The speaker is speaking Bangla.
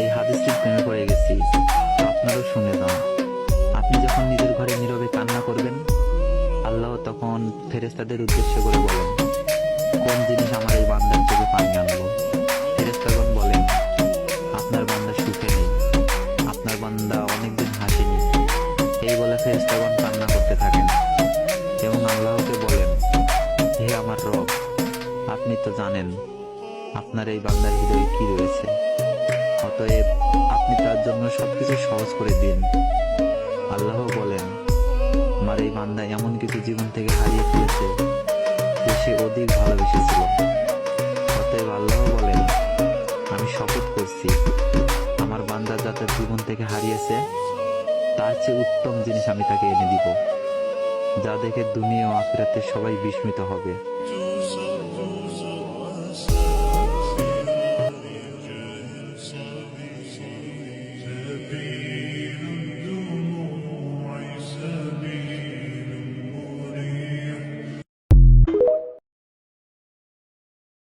এই হাদিসটির প্রেমে পড়ে গেছি, তো আপনারাও শুনে যান। আপনি যখন নিজের ঘরে নীরবে কান্না করবেন, আল্লাহ তখন ফেরেশতাদের উদ্দেশ্য করে বলেন, কোন জিনিস আমার এই বান্দার চোখে পানি আনলো? ফেরেশতাগণ বলেন, আপনার বান্দা সুখে নেই, আপনার বান্দা অনেকদিন হাসেনি। এই বলে ফেরেশতাগণ কান্না করতে থাকেন এবং আল্লাহকে বলেন, হে আমার রব, আপনি তো জানেন আপনার এই বান্দার হৃদয়ে কি রয়েছে, অতএব আপনি তার জন্য সবকিছু সহজ করে দিন। আল্লাহ বলেন, আমার এই বান্দা এমন কিছু জীবন থেকে হারিয়ে ফেলেছে যে সে অধিক ভালোবেসেছিল। অতএব আল্লাহ বলেন, আমি শপথ করছি, আমার বান্দা যা তার জীবন থেকে হারিয়েছে তার চেয়ে উত্তম জিনিস আমি তাকে এনে দিব, যা দেখে দুনিয়া ও আখিরাতে সবাই বিস্মিত হবে।